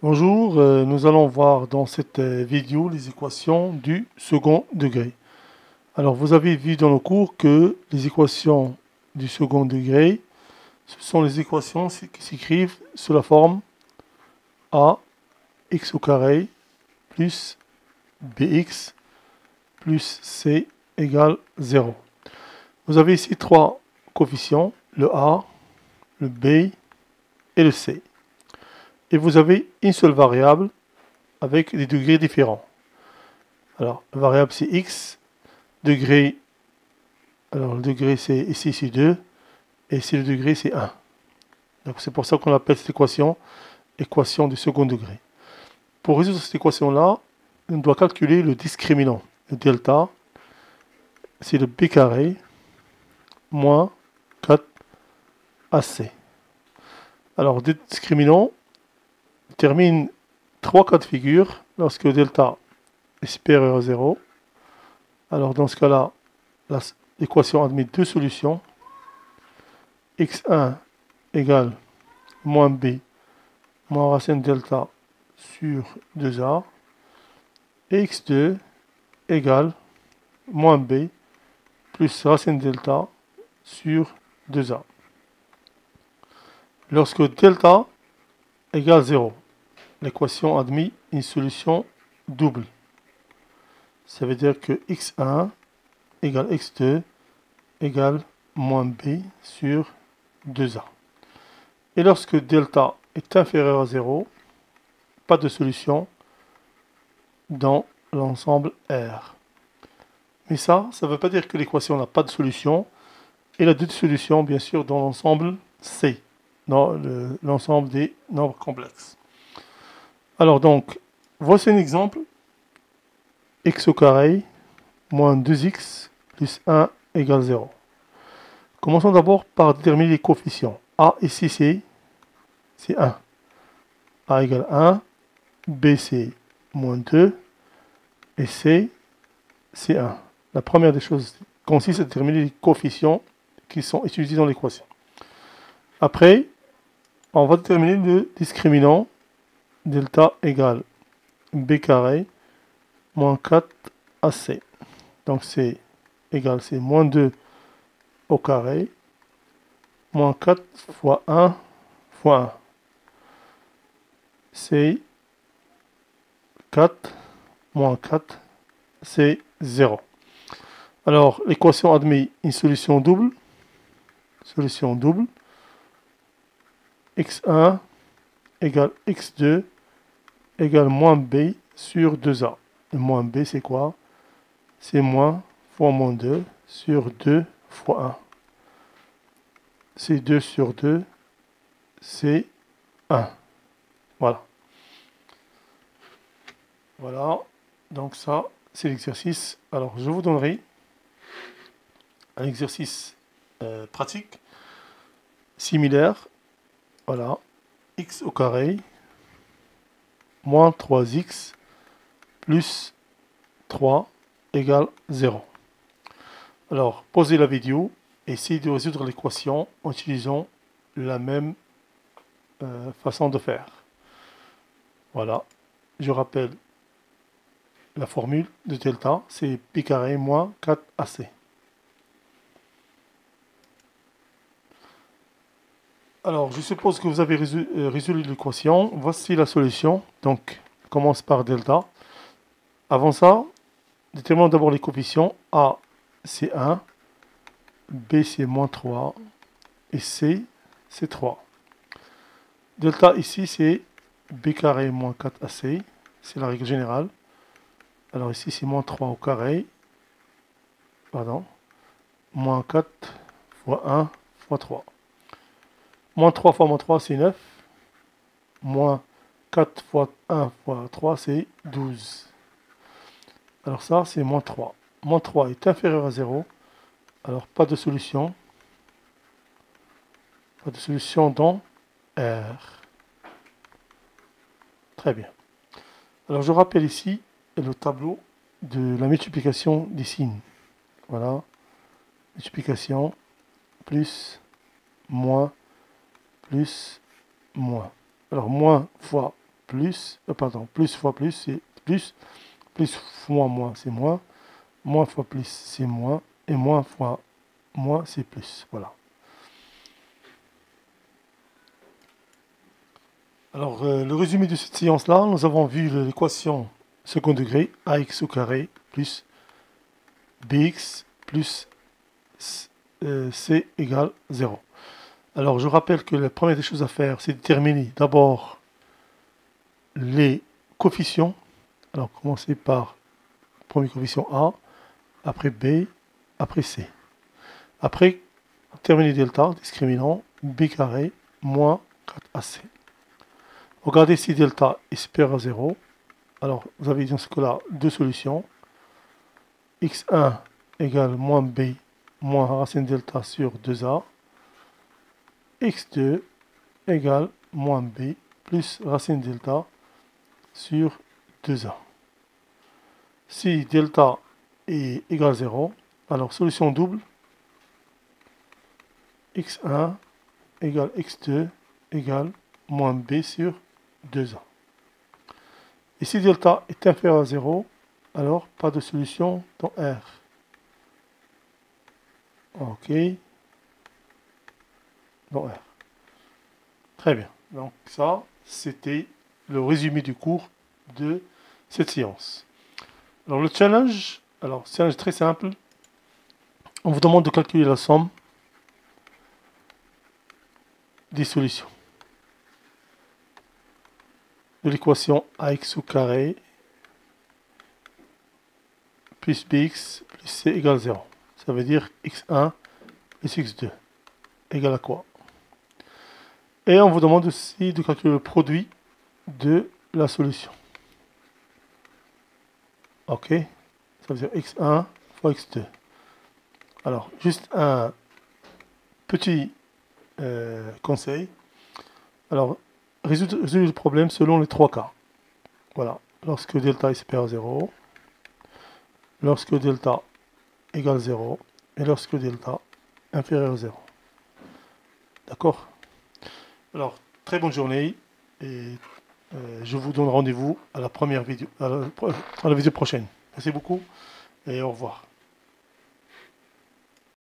Bonjour, nous allons voir dans cette vidéo les équations du second degré. Alors, vous avez vu dans le cours que les équations du second degré, ce sont les équations qui s'écrivent sous la forme a x au carré plus bx plus c égale 0. Vous avez ici trois coefficients, le a, le b et le c. Et vous avez une seule variable avec des degrés différents. Alors, la variable c'est x, degré, alors le degré c'est ici c'est 2, et ici le degré c'est 1. Donc c'est pour ça qu'on appelle cette équation équation du second degré. Pour résoudre cette équation-là, on doit calculer le discriminant. Le delta, c'est le b carré moins 4ac. Alors, le discriminant termine trois cas de figure lorsque le delta est supérieur à 0. Alors, dans ce cas-là, l'équation admet deux solutions. x1 égale moins b moins racine delta sur 2a. Et x2 égale moins b plus racine delta sur 2a. Lorsque delta égale 0, l'équation admet une solution double. Ça veut dire que x1 égale x2 égale moins b sur 2a. Et lorsque delta est inférieur à 0, pas de solution dans l'ensemble R. Mais ça ne veut pas dire que l'équation n'a pas de solution. Elle a deux solutions, bien sûr, dans l'ensemble C, dans l'ensemble des nombres complexes. Alors donc, voici un exemple. X au carré moins 2x plus 1 égale 0. Commençons d'abord par déterminer les coefficients. A ici c'est 1. A égale 1. B c'est moins 2. Et C c'est 1. La première des choses consiste à déterminer les coefficients qui sont utilisés dans l'équation. Après, on va déterminer le discriminant delta égale b carré moins 4ac. Donc c'est égal, c'est moins 2 au carré moins 4 fois 1 fois 1. C'est 4 moins 4, c'est 0. Alors, l'équation admet une solution double. Solution double. x1 égale x2 égale moins b sur 2a. Et moins b, c'est quoi? C'est moins fois moins 2 sur 2 fois 1. C'est 2 sur 2, c'est 1. Voilà. Voilà. Donc ça, c'est l'exercice. Alors, je vous donnerai un exercice pratique similaire. Voilà. X au carré moins 3x plus 3 égale 0. Alors, posez la vidéo et essayez de résoudre l'équation en utilisant la même façon de faire. Voilà. Je rappelle la formule de delta, c'est p carré moins 4ac. Alors, je suppose que vous avez résolu l'équation. Voici la solution. Donc, on commence par delta. Avant ça, déterminons d'abord les coefficients. A, c'est 1. B, c'est moins 3. Et C, c'est 3. Delta ici, c'est b carré moins 4ac. C'est la règle générale. Alors ici, c'est moins 3 au carré. Pardon. Moins 4 fois 1 fois 3. Moins 3 fois moins 3, c'est 9. Moins 4 fois 1 fois 3, c'est 12. Alors ça, c'est moins 3. Moins 3 est inférieur à 0. Alors pas de solution. Pas de solution dans R. Très bien. Alors je rappelle ici le tableau de la multiplication des signes. Voilà. Multiplication, plus, moins, plus, moins. Alors moins fois plus, plus fois plus, c'est plus, plus fois moins, c'est moins, moins fois plus, c'est moins, et moins fois moins, c'est plus. Voilà. Alors, le résumé de cette séance-là, nous avons vu l'équation second degré, ax au carré plus bx plus c égale 0. Alors, je rappelle que la première des choses à faire, c'est déterminer d'abord les coefficients. Alors, commencer par le premier coefficient A, après B, après C. Après, terminer delta, discriminant, b carré moins 4ac. Regardez si delta est supérieur à 0. Alors, vous avez dans ce cas-là deux solutions. x1 égale moins b moins racine delta sur 2a. x2 égale moins b plus racine delta sur 2a. Si delta est égal à 0, alors solution double, x1 égale x2 égale moins b sur 2a. Et si delta est inférieur à 0, alors pas de solution dans R. Ok. Dans R. Très bien. Donc ça, c'était le résumé du cours de cette séance. Alors le challenge, très simple. On vous demande de calculer la somme des solutions de l'équation ax au carré plus bx plus c égale 0. Ça veut dire x1 plus x2 égale à quoi? Et on vous demande aussi de calculer le produit de la solution. Ok, ça veut dire x1 fois x2. Alors, juste un petit conseil. Alors, résoudre le problème selon les trois cas. Voilà, lorsque delta est supérieur à 0, lorsque delta égale 0, et lorsque delta inférieur à 0. D'accord? Alors, très bonne journée, et je vous donne rendez-vous à la première vidéo, à la vidéo prochaine. Merci beaucoup, et au revoir.